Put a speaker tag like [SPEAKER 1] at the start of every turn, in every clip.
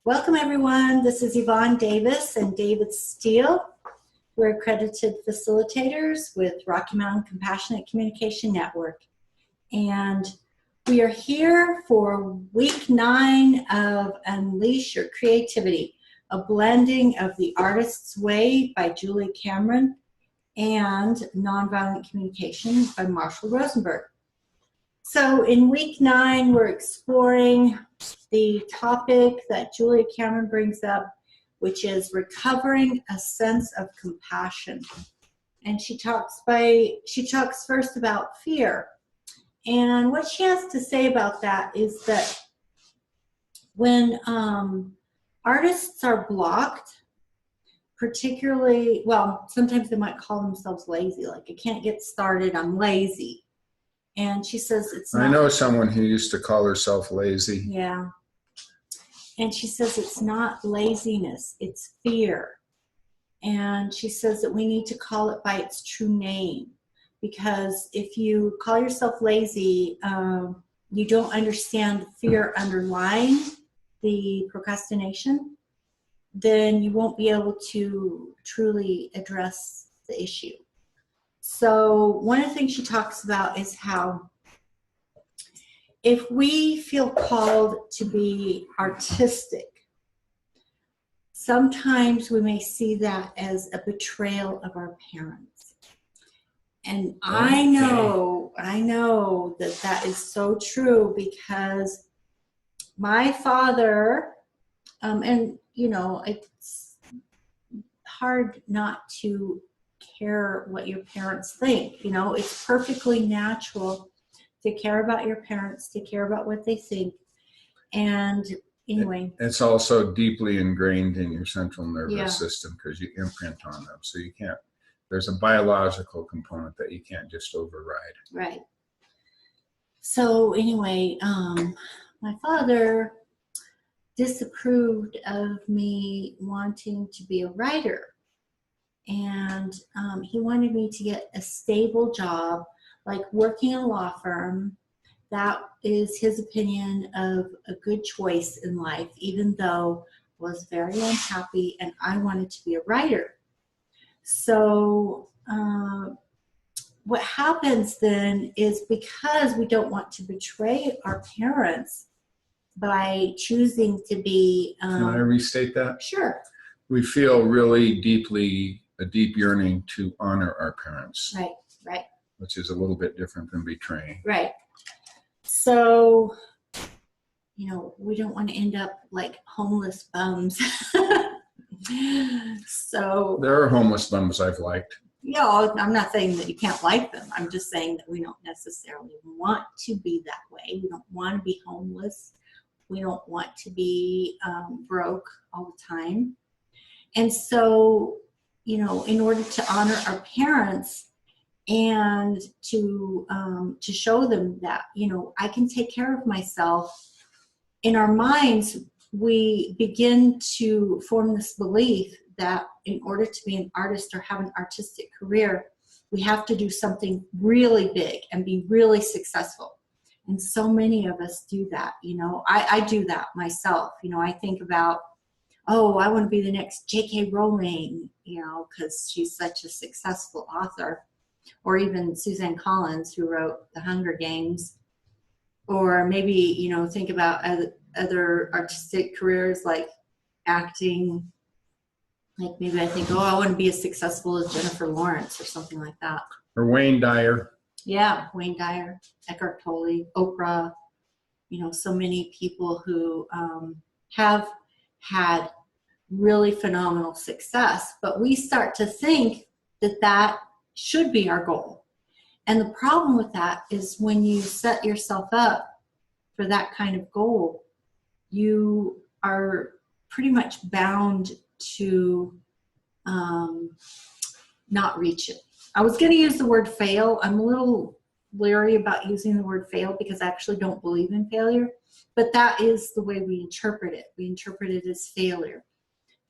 [SPEAKER 1] Welcome everyone. This is Yvonne Davis and David Steele. We're accredited facilitators with Rocky Mountain Compassionate Communication Network. And we are here for week 9 of Unleash Your Creativity, a blending of The Artist's Way by Julie Cameron and Nonviolent Communication by Marshall Rosenberg. So in week 9, we're exploring the topic that Julia Cameron brings up, which is recovering a sense of compassion. And she talks first about fear. And what she has to say about that is that when artists are blocked, particularly, well, sometimes they might call themselves lazy, like I can't get started, I'm lazy. And she says it's not.
[SPEAKER 2] I know someone who used to call herself lazy.
[SPEAKER 1] Yeah. And she says it's not laziness, it's fear. And she says that we need to call it by its true name. Because if you call yourself lazy, you don't understand fear underlying the procrastination, then you won't be able to truly address the issue. So one of the things she talks about is how if we feel called to be artistic, sometimes we may see that as a betrayal of our parents. And I know that that is so true because my father, and you know, it's hard not to care what your parents think. You know, it's perfectly natural to care about your parents, to care about what they think. And anyway.
[SPEAKER 2] It's also deeply ingrained in your central nervous system because you imprint on them. So you can't, there's a biological component that you can't just override.
[SPEAKER 1] Right. So anyway, my father disapproved of me wanting to be a writer. And he wanted me to get a stable job, like working in a law firm. That is his opinion of a good choice in life, even though I was very unhappy and I wanted to be a writer. So what happens then is because we don't want to betray our parents by choosing to be...
[SPEAKER 2] Can I restate that?
[SPEAKER 1] Sure.
[SPEAKER 2] We feel really deeply a deep yearning to honor our parents.
[SPEAKER 1] Right, right.
[SPEAKER 2] Which is a little bit different than betraying.
[SPEAKER 1] Right. So, you know, we don't want to end up like homeless bums. So
[SPEAKER 2] there are homeless bums I've liked.
[SPEAKER 1] Yeah, I'm not saying that you can't like them. I'm just saying that we don't necessarily want to be that way. We don't want to be homeless. We don't want to be broke all the time. And so, you know, in order to honor our parents and to show them that, you know, I can take care of myself, in our minds, we begin to form this belief that in order to be an artist or have an artistic career, we have to do something really big and be really successful. And so many of us do that, you know. I do that myself. You know, I think about, oh, I want to be the next J.K. Rowling, you know, because she's such a successful author. Or even Suzanne Collins, who wrote The Hunger Games. Or maybe, you know, think about other artistic careers like acting. Like maybe I think, oh, I want to be as successful as Jennifer Lawrence or something like that.
[SPEAKER 2] Or Wayne Dyer.
[SPEAKER 1] Yeah, Wayne Dyer, Eckhart Tolle, Oprah. You know, so many people who have had really phenomenal success. But we start to think that that should be our goal. And the problem with that is when you set yourself up for that kind of goal, you are pretty much bound to not reach it. I was going to use the word fail. I'm a little leery about using the word fail because I actually don't believe in failure, but that is the way we interpret it. We interpret it as failure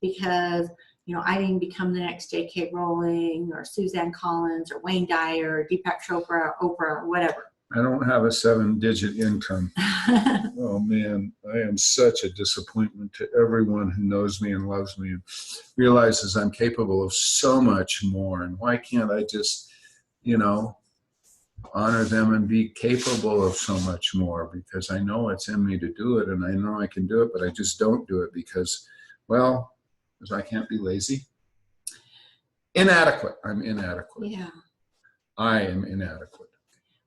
[SPEAKER 1] because, you know, I didn't become the next J.K. Rowling or Suzanne Collins or Wayne Dyer or Deepak Chopra or Oprah or whatever.
[SPEAKER 2] I don't have a 7-digit income. Oh man, I am such a disappointment to everyone who knows me and loves me and realizes I'm capable of so much more. And why can't I just, honor them and be capable of so much more? Because I know it's in me to do it, and I know I can do it, but I just don't do it because I can't be lazy. Inadequate. I'm inadequate.
[SPEAKER 1] Yeah.
[SPEAKER 2] I am inadequate.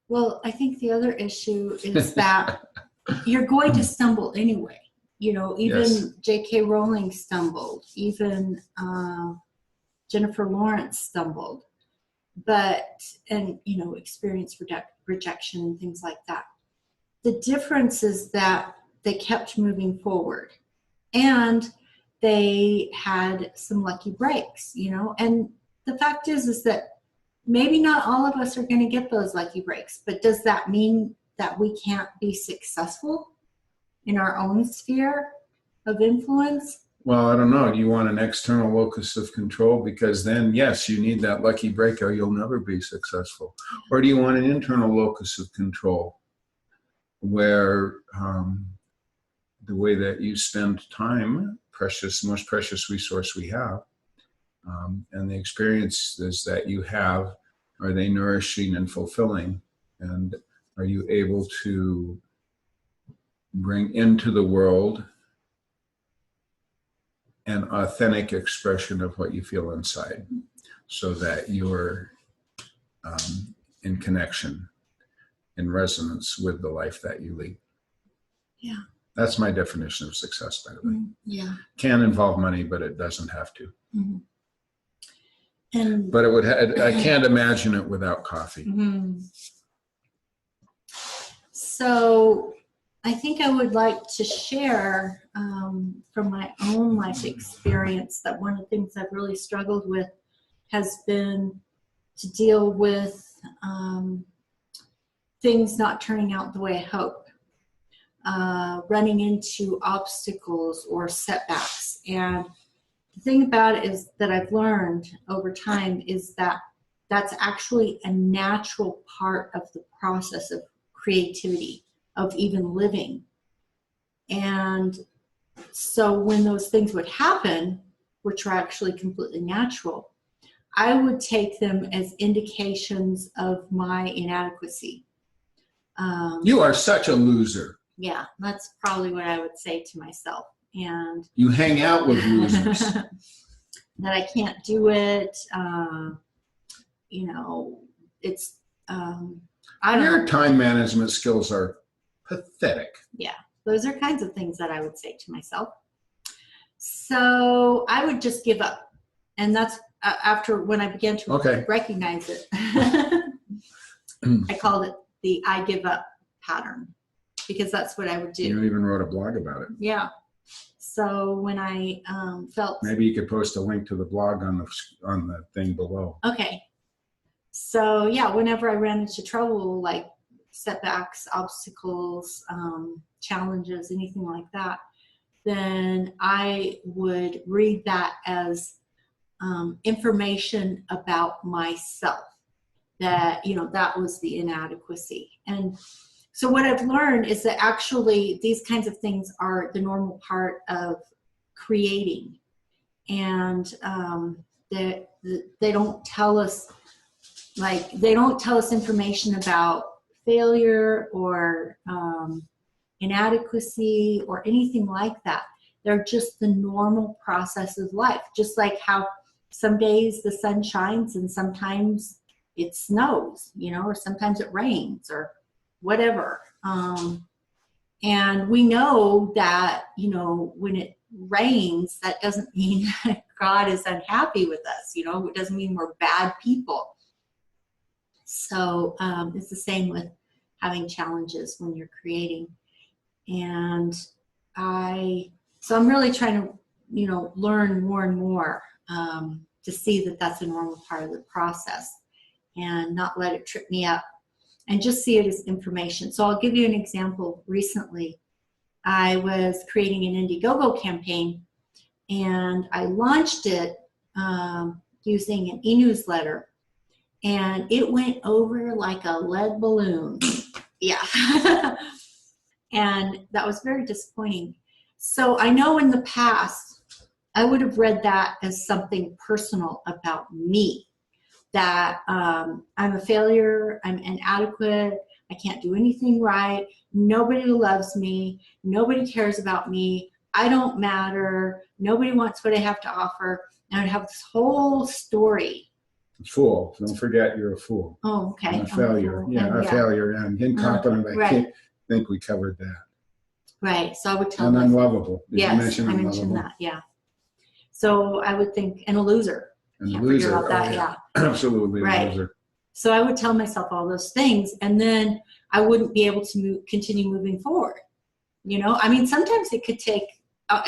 [SPEAKER 1] Well, I think the other issue is that you're going to stumble anyway. Even
[SPEAKER 2] Yes.
[SPEAKER 1] J.K. Rowling stumbled, even Jennifer Lawrence stumbled, and experienced rejection and things like that. The difference is that they kept moving forward, and they had some lucky breaks, and the fact is that maybe not all of us are going to get those lucky breaks, but does that mean that we can't be successful in our own sphere of influence?
[SPEAKER 2] Well, I don't know. Do you want an external locus of control? Because then, yes, you need that lucky break or you'll never be successful. Or do you want an internal locus of control where the way that you spend time, most precious resource we have, and the experiences that you have, are they nourishing and fulfilling? And are you able to bring into the world an authentic expression of what you feel inside so that you're in connection, in resonance with the life that you lead?
[SPEAKER 1] Yeah.
[SPEAKER 2] That's my definition of success, by the way.
[SPEAKER 1] Yeah.
[SPEAKER 2] Can involve money, but it doesn't have to.
[SPEAKER 1] Mm-hmm.
[SPEAKER 2] But I can't imagine it without coffee.
[SPEAKER 1] Mm-hmm. So I think I would like to share from my own life experience that one of the things I've really struggled with has been to deal with things not turning out the way I hope, running into obstacles or setbacks. And the thing about it is that I've learned over time is that that's actually a natural part of the process of creativity, of even living. And so when those things would happen, which are actually completely natural, I would take them as indications of my inadequacy.
[SPEAKER 2] You are such a loser.
[SPEAKER 1] Yeah, that's probably what I would say to myself. And
[SPEAKER 2] you hang out with losers.
[SPEAKER 1] That I can't do it. It's I don't
[SPEAKER 2] Your
[SPEAKER 1] know.
[SPEAKER 2] time management skills are pathetic.
[SPEAKER 1] Yeah, those are kinds of things that I would say to myself. So I would just give up, and that's after when I began to recognize it. I called it the I give up pattern, because that's what I would do.
[SPEAKER 2] You even wrote a blog about it.
[SPEAKER 1] Yeah. So when I felt...
[SPEAKER 2] Maybe you could post a link to the blog on the thing below.
[SPEAKER 1] Okay. So yeah, whenever I ran into trouble, like setbacks, obstacles, challenges, anything like that, then I would read that as information about myself, that, that was the inadequacy. And so what I've learned is that actually these kinds of things are the normal part of creating. And they don't tell us, information about failure or inadequacy or anything like that. They're just the normal process of life. Just like how some days the sun shines and sometimes it snows, or sometimes it rains or whatever. And we know that, when it rains, that doesn't mean God is unhappy with us. It doesn't mean we're bad people. So it's the same with having challenges when you're creating. And so I'm really trying to, learn more and more to see that that's a normal part of the process and not let it trip me up and just see it as information. So I'll give you an example. Recently, I was creating an Indiegogo campaign, and I launched it using an e-newsletter, and it went over like a lead balloon. Yeah. And that was very disappointing. So I know in the past, I would have read that as something personal about me, that I'm a failure, I'm inadequate, I can't do anything right, nobody loves me, nobody cares about me, I don't matter, nobody wants what I have to offer. And I'd have this whole story.
[SPEAKER 2] Fool. Don't forget you're a fool.
[SPEAKER 1] Oh, okay.
[SPEAKER 2] And a failure.
[SPEAKER 1] And,
[SPEAKER 2] A failure. And incompetent.
[SPEAKER 1] Right.
[SPEAKER 2] I think we covered that.
[SPEAKER 1] Right. So I would tell
[SPEAKER 2] And
[SPEAKER 1] myself.
[SPEAKER 2] unlovable. Did you mention
[SPEAKER 1] I
[SPEAKER 2] unlovable?
[SPEAKER 1] mentioned that, yeah. So I would think, and a loser.
[SPEAKER 2] And
[SPEAKER 1] Can't
[SPEAKER 2] a loser.
[SPEAKER 1] forget about that, yeah.
[SPEAKER 2] Absolutely
[SPEAKER 1] Right.
[SPEAKER 2] a loser.
[SPEAKER 1] So I would tell myself all those things, and then I wouldn't be able to continue moving forward. You know, I mean, sometimes it could take,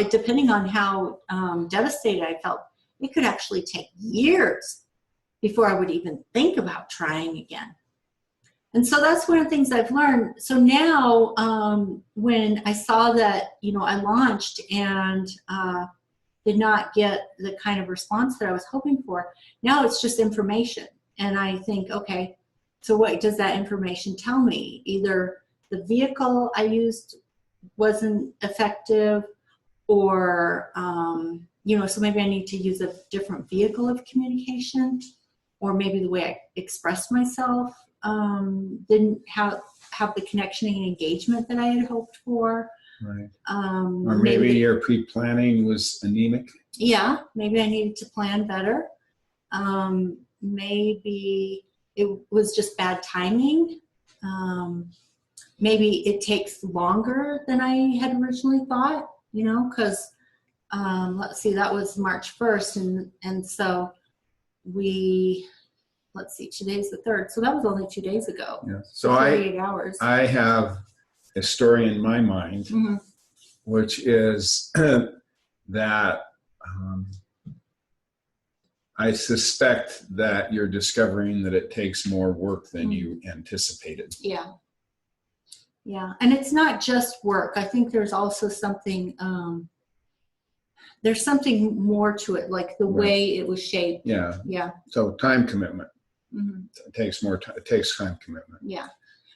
[SPEAKER 1] depending on how devastated I felt, it could actually take years before I would even think about trying again. And so that's one of the things I've learned. So now when I saw that, you know, I launched and did not get the kind of response that I was hoping for, now it's just information. And I think, okay, so what does that information tell me? Either the vehicle I used wasn't effective, or, you know, so maybe I need to use a different vehicle of communication, or maybe the way I expressed myself didn't have the connection and engagement that I had hoped for.
[SPEAKER 2] Right. Or maybe your pre-planning was anemic.
[SPEAKER 1] Yeah, maybe I needed to plan better. Maybe it was just bad timing. Maybe it takes longer than I had originally thought, you know, because let's see, that was March 1st, and so let's see, today's the 3rd, so that was only 2 days ago.
[SPEAKER 2] Yeah. So
[SPEAKER 1] 48 hours.
[SPEAKER 2] I have a story in my mind,
[SPEAKER 1] Mm-hmm.
[SPEAKER 2] which is that I suspect that you're discovering that it takes more work than you anticipated.
[SPEAKER 1] Yeah. Yeah. And it's not just work. I think there's also something, there's something more to it, like the way it was shaped.
[SPEAKER 2] Yeah.
[SPEAKER 1] Yeah.
[SPEAKER 2] So time commitment.
[SPEAKER 1] Mm-hmm.
[SPEAKER 2] It takes more time. It takes time commitment.
[SPEAKER 1] Yeah.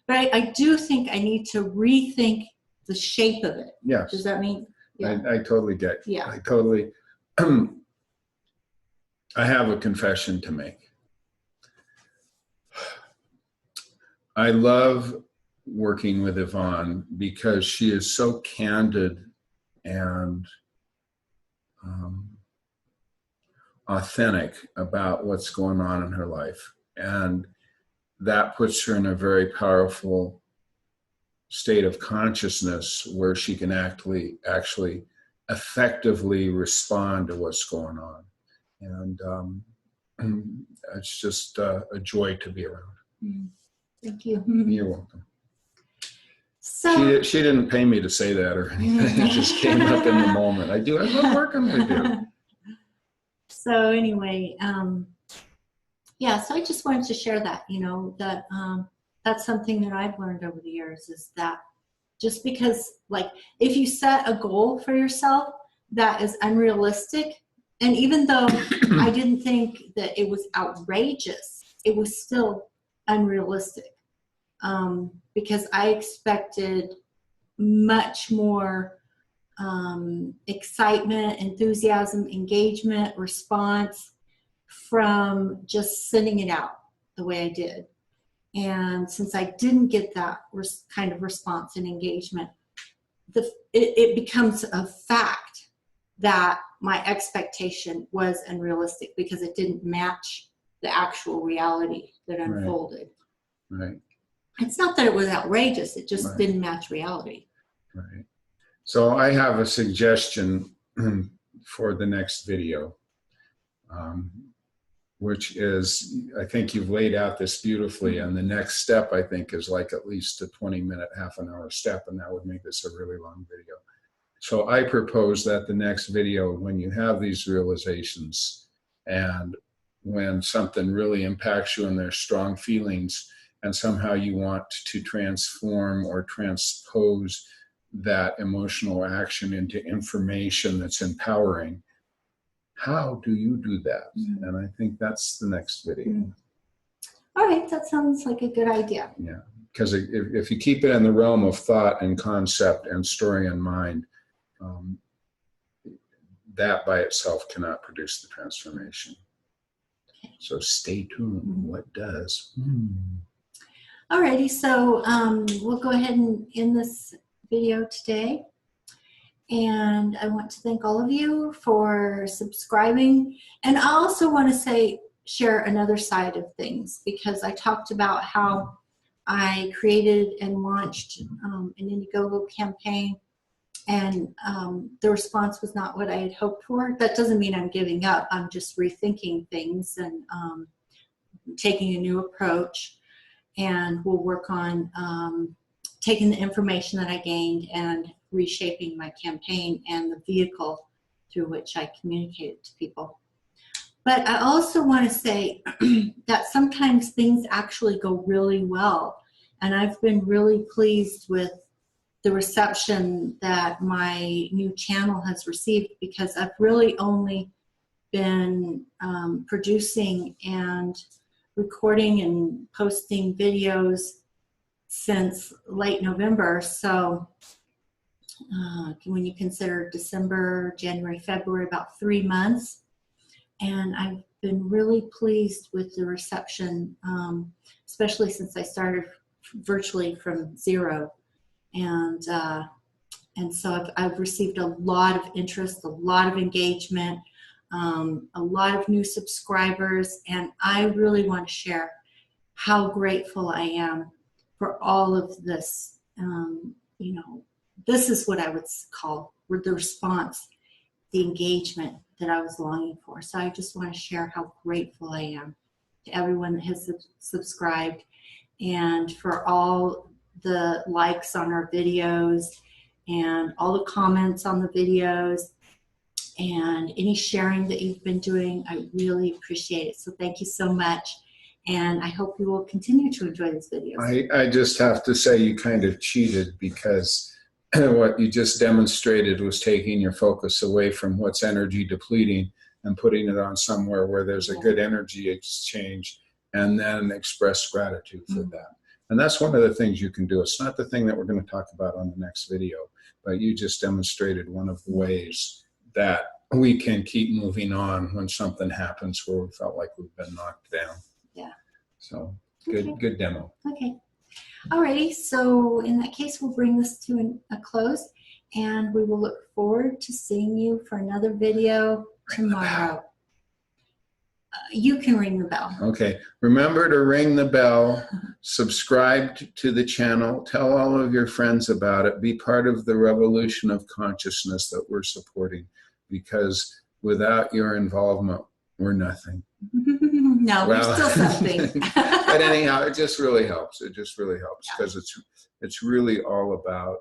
[SPEAKER 1] But I do think I need to rethink the shape of it.
[SPEAKER 2] Yes.
[SPEAKER 1] Does that mean? Yeah.
[SPEAKER 2] I totally get.
[SPEAKER 1] Yeah.
[SPEAKER 2] I totally. I have a confession to make. I love working with Yvonne because she is so candid and authentic about what's going on in her life. And that puts her in a very powerful state of consciousness where she can actually effectively respond to what's going on. And it's just a joy to be around.
[SPEAKER 1] Thank you.
[SPEAKER 2] You're welcome.
[SPEAKER 1] So
[SPEAKER 2] she didn't pay me to say that or anything. It just came up in the moment. I love working with you.
[SPEAKER 1] So anyway, yeah, so I just wanted to share that, you know, that that's something that I've learned over the years, is that just because, like, if you set a goal for yourself that is unrealistic, and even though I didn't think that it was outrageous, it was still unrealistic, because I expected much more excitement, enthusiasm, engagement, response from just sending it out the way I did. And since I didn't get that kind of response and engagement, it becomes a fact that my expectation was unrealistic because it didn't match the actual reality that unfolded.
[SPEAKER 2] Right.
[SPEAKER 1] It's not that it was outrageous, it just
[SPEAKER 2] Right.
[SPEAKER 1] didn't match reality.
[SPEAKER 2] Right. So I have a suggestion for the next video, which is, I think you've laid out this beautifully, and the next step, I think, is like at least a 20-minute, half an hour step, and that would make this a really long video. So I propose that the next video, when you have these realizations and when something really impacts you and there's strong feelings, and somehow you want to transform or transpose that emotional action into information that's empowering, how do you do that?
[SPEAKER 1] Mm-hmm.
[SPEAKER 2] And I think that's the next video.
[SPEAKER 1] All right, that sounds like a good idea.
[SPEAKER 2] Yeah. because if you keep it in the realm of thought and concept and story in mind, that by itself cannot produce the transformation. So stay tuned. What does?
[SPEAKER 1] Alrighty, so we'll go ahead and end this video today. And I want to thank all of you for subscribing. And I also want to share another side of things, because I talked about how I created and launched an Indiegogo campaign, and the response was not what I had hoped for. That doesn't mean I'm giving up. I'm just rethinking things and taking a new approach. And we'll work on taking the information that I gained and reshaping my campaign and the vehicle through which I communicate it to people. But I also want to say that sometimes things actually go really well. And I've been really pleased with the reception that my new channel has received, because I've really only been producing and recording and posting videos since late November. So when you consider December, January, February, about 3 months. And I've been really pleased with the reception, especially since I started virtually from zero. And so I've received a lot of interest, a lot of engagement, a lot of new subscribers, and I really want to share how grateful I am for all of this. You know, this is what I would call the response, the engagement that I was longing for. So I just want to share how grateful I am to everyone that has subscribed, and for all the likes on our videos and all the comments on the videos and any sharing that you've been doing. I really appreciate it. So thank you so much. And I hope you will continue to enjoy these videos.
[SPEAKER 2] I just have to say you kind of cheated, because what you just demonstrated was taking your focus away from what's energy depleting and putting it on somewhere where there's a good energy exchange, and then express gratitude for that. And that's one of the things you can do. It's not the thing that we're going to talk about on the next video, but you just demonstrated one of the ways that we can keep moving on when something happens where we felt like we've been knocked down.
[SPEAKER 1] Yeah.
[SPEAKER 2] So good demo.
[SPEAKER 1] Okay. Alrighty, so in that case, we'll bring this to a close, and we will look forward to seeing you for another video tomorrow. You can ring the bell.
[SPEAKER 2] Okay. Remember to ring the bell, subscribe to the channel, tell all of your friends about it, be part of the revolution of consciousness that we're supporting, because without your involvement, we're nothing.
[SPEAKER 1] No, we're still something.
[SPEAKER 2] But anyhow, it just really helps. It just really helps, because it's really all about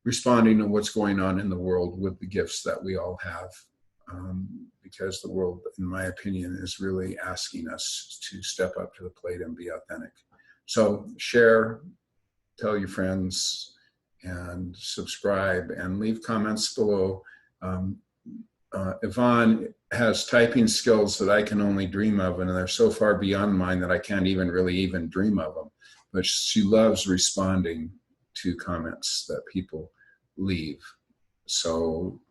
[SPEAKER 2] responding to what's going on in the world with the gifts that we all have. Because the world, in my opinion, is really asking us to step up to the plate and be authentic. So share, tell your friends, and subscribe, and leave comments below. Yvonne has typing skills that I can only dream of, and they're so far beyond mine that I can't even dream of them. But she loves responding to comments that people leave. So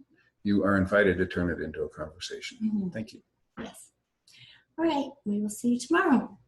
[SPEAKER 2] you are invited to turn it into a conversation. Thank you.
[SPEAKER 1] Yes. All right. We will see you tomorrow.